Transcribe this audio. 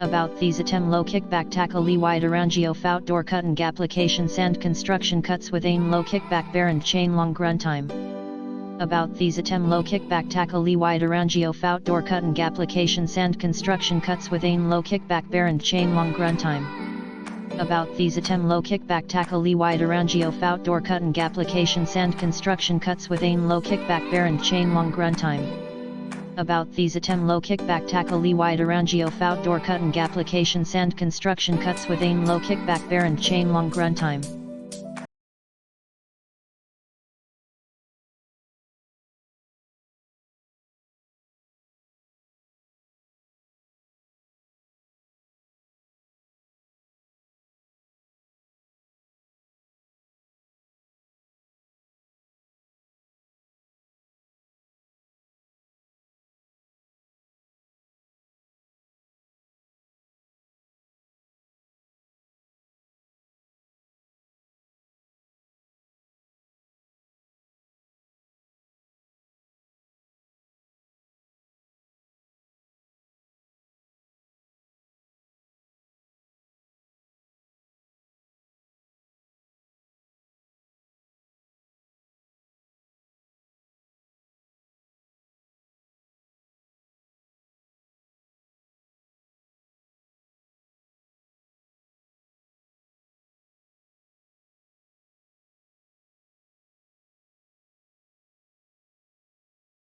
About these atem low kickback tackle lee wide arrangio fout door cut and application sand construction cuts with aim low kickback barren chain long runtime. About these atem low kickback tackle lee wide arrangio fout door cut and application sand construction cuts with aim low kickback barren chain long runtime. About these atem low kickback tackle lee wide arrangio fout door cut and application sand construction cuts with aim low kickback barren chain long runtime. About these atem low kickback tackle lee wide arrangio fout door cut and application sand construction cuts with aim low kickback barren chain long runtime.